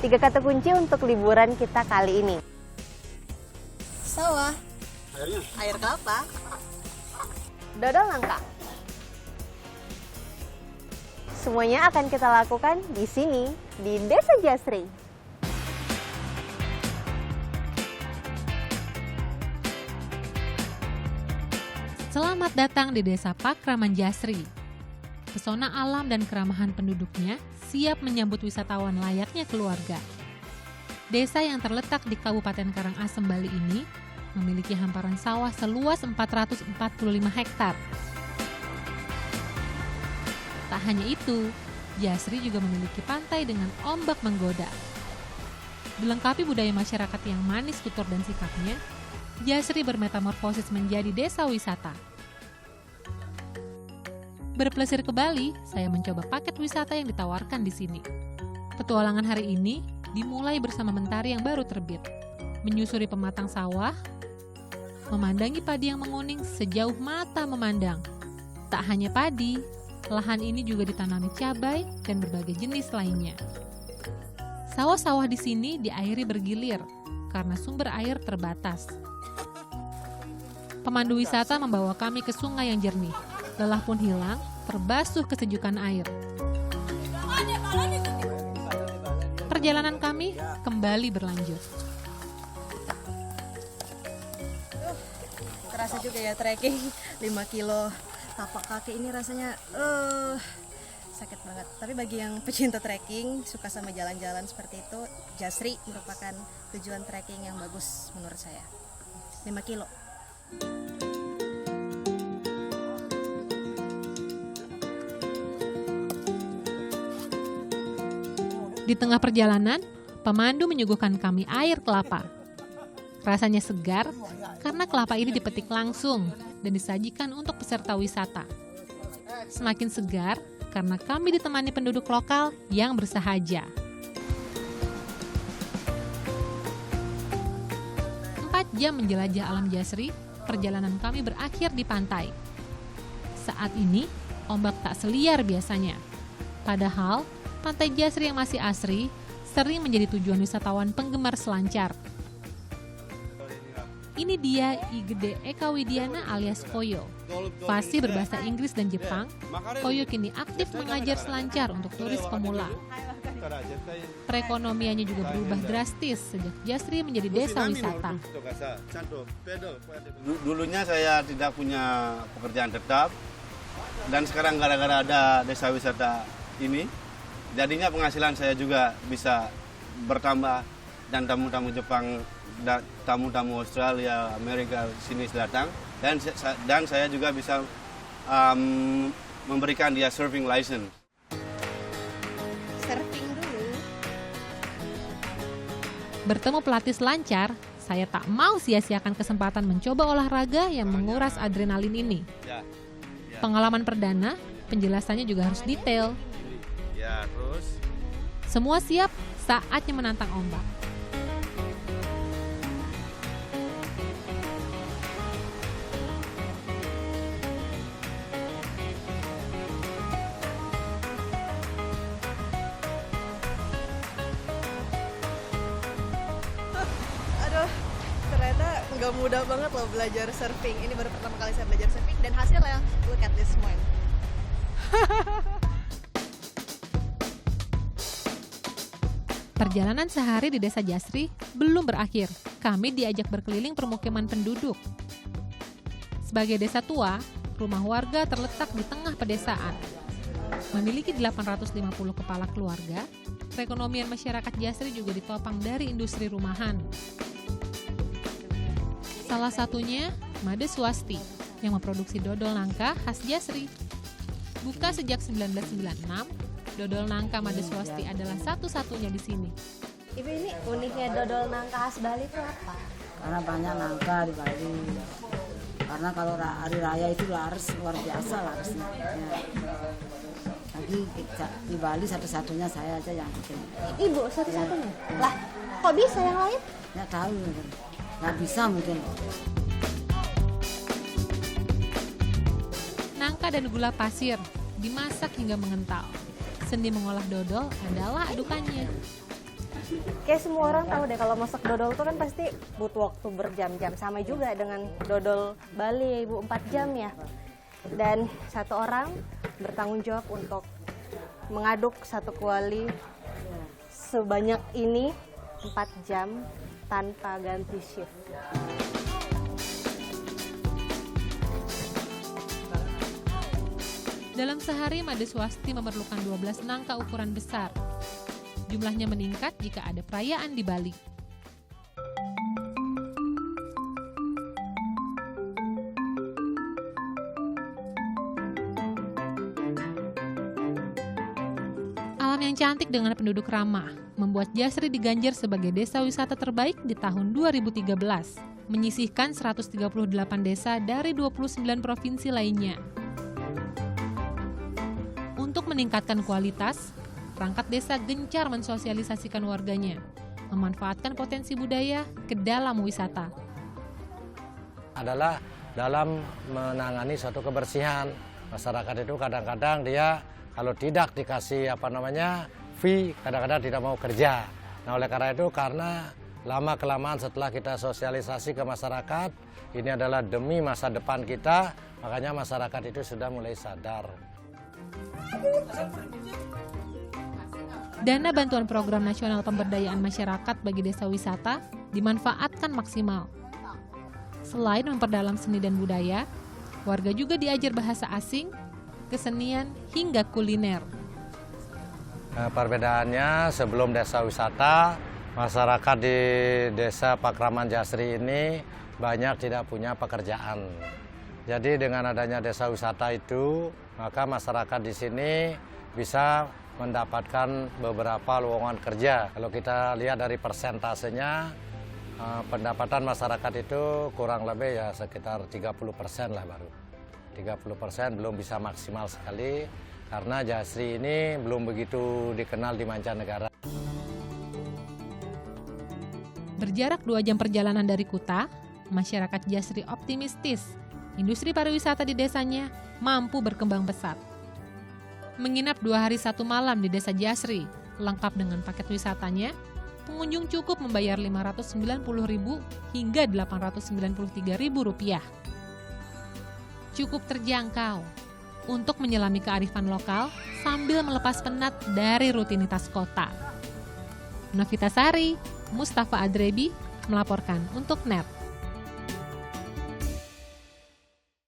3 kata kunci untuk liburan kita kali ini. Sawah, air kelapa, Dodol nangka. Semuanya akan kita lakukan di sini, di Desa Jasri. Selamat datang di Desa Pakraman Jasri. Pesona alam dan keramahan penduduknya siap menyambut wisatawan layaknya keluarga. Desa yang terletak di Kabupaten Karangasem, Bali ini memiliki hamparan sawah seluas 445 hektar. Tak hanya itu, Jasri juga memiliki pantai dengan ombak menggoda. Dilengkapi budaya masyarakat yang manis tutur dan sikapnya, Jasri bermetamorfosis menjadi desa wisata. Berpelesir ke Bali, saya mencoba paket wisata yang ditawarkan di sini. Petualangan hari ini dimulai bersama mentari yang baru terbit, menyusuri pematang sawah, memandangi padi yang menguning sejauh mata memandang. Tak hanya padi, lahan ini juga ditanami cabai dan berbagai jenis lainnya. Sawah-sawah di sini diairi bergilir karena sumber air terbatas. Pemandu wisata membawa kami ke sungai yang jernih. Lelah pun hilang, terbasuh kesejukan air. Perjalanan kami kembali berlanjut. terasa juga ya trekking 5 kilo tapak kaki ini rasanya sakit banget. Tapi bagi yang pecinta trekking, suka sama jalan-jalan seperti itu, Jasri merupakan tujuan trekking yang bagus menurut saya. 5 kilo. Di tengah perjalanan, pemandu menyuguhkan kami air kelapa. Rasanya segar karena kelapa ini dipetik langsung dan disajikan untuk peserta wisata. Semakin segar karena kami ditemani penduduk lokal yang bersahaja. 4 jam menjelajah alam Jasri, perjalanan kami berakhir di pantai. Saat ini, ombak tak seliar biasanya. Padahal, Pantai Jasri yang masih asri sering menjadi tujuan wisatawan penggemar selancar. Ini dia I Gede Eka Widiana alias Koyo. Fasih berbahasa Inggris dan Jepang, Koyo kini aktif mengajar selancar untuk turis pemula. Perekonomiannya juga berubah drastis sejak Jasri menjadi desa wisata. Dulunya saya tidak punya pekerjaan tetap, dan sekarang gara-gara ada desa wisata ini, jadinya penghasilan saya juga bisa bertambah, dan tamu-tamu Jepang, tamu-tamu Australia, Amerika sini datang, dan saya juga bisa memberikan dia surfing license. Surfing dulu. Bertemu pelatih selancar, saya tak mau sia-siakan kesempatan mencoba olahraga yang menguras adrenalin ini. Pengalaman perdana, penjelasannya juga harus detail. Ya, terus Semua siap, saatnya menantang ombak. Aduh, ternyata nggak mudah banget loh belajar surfing. Ini baru pertama kali saya belajar surfing dan hasilnya, look at this one. Perjalanan sehari di Desa Jasri belum berakhir. Kami diajak berkeliling permukiman penduduk. Sebagai desa tua, rumah warga terletak di tengah pedesaan. Memiliki 850 kepala keluarga, perekonomian masyarakat Jasri juga ditopang dari industri rumahan. Salah satunya Made Swasti yang memproduksi dodol nangka khas Jasri. Buka sejak 1996, dodol nangka Made Swasti adalah satu-satunya di sini. Ibu, ini uniknya dodol nangka khas Bali itu apa? Karena banyak nangka di Bali. Karena kalau hari raya itu laris, luar biasa larisnya. Ya. Lagi di Bali satu-satunya saya aja yang bikin. Ibu satu-satunya? Lah, kok bisa yang lain? Nggak tahu, nggak bisa mungkin. Nangka dan gula pasir dimasak hingga mengental. Seni mengolah dodol adalah adukannya. Kayak semua orang tahu deh kalau masak dodol tuh kan pasti butuh waktu berjam-jam. Sama juga dengan dodol Bali ya Ibu, 4 jam ya. Dan satu orang bertanggung jawab untuk mengaduk satu kuali sebanyak ini 4 jam tanpa ganti shift. Dalam sehari, Made Swasti memerlukan 12 nangka ukuran besar. Jumlahnya meningkat jika ada perayaan di Bali. Alam yang cantik dengan penduduk ramah membuat Jasri diganjar sebagai desa wisata terbaik di tahun 2013, menyisihkan 138 desa dari 29 provinsi lainnya. Untuk meningkatkan kualitas, perangkat desa gencar mensosialisasikan warganya, memanfaatkan potensi budaya ke dalam wisata. Adalah dalam menangani suatu kebersihan. Masyarakat itu kadang-kadang dia kalau tidak dikasih fee, kadang-kadang tidak mau kerja. Nah, oleh karena itu, karena lama-kelamaan setelah kita sosialisasi ke masyarakat, ini adalah demi masa depan kita, makanya masyarakat itu sudah mulai sadar. Dana bantuan Program Nasional Pemberdayaan Masyarakat bagi Desa Wisata dimanfaatkan maksimal. Selain memperdalam seni dan budaya, warga juga diajar bahasa asing, kesenian, hingga kuliner. Perbedaannya sebelum desa wisata, masyarakat di Desa Pakraman Jasri ini banyak tidak punya pekerjaan. Jadi dengan adanya desa wisata itu, maka masyarakat di sini bisa mendapatkan beberapa lowongan kerja. Kalau kita lihat dari persentasenya, pendapatan masyarakat itu kurang lebih ya sekitar 30% lah baru. 30% belum bisa maksimal sekali karena Jasri ini belum begitu dikenal di mancanegara. Berjarak 2 jam perjalanan dari Kuta, masyarakat Jasri optimistis industri pariwisata di desanya mampu berkembang pesat. Menginap 2 hari 1 malam di Desa Jasri, lengkap dengan paket wisatanya, pengunjung cukup membayar Rp590.000 hingga Rp893.000. Cukup terjangkau untuk menyelami kearifan lokal sambil melepas penat dari rutinitas kota. Novita Sari, Mustafa Adrebi melaporkan untuk NET.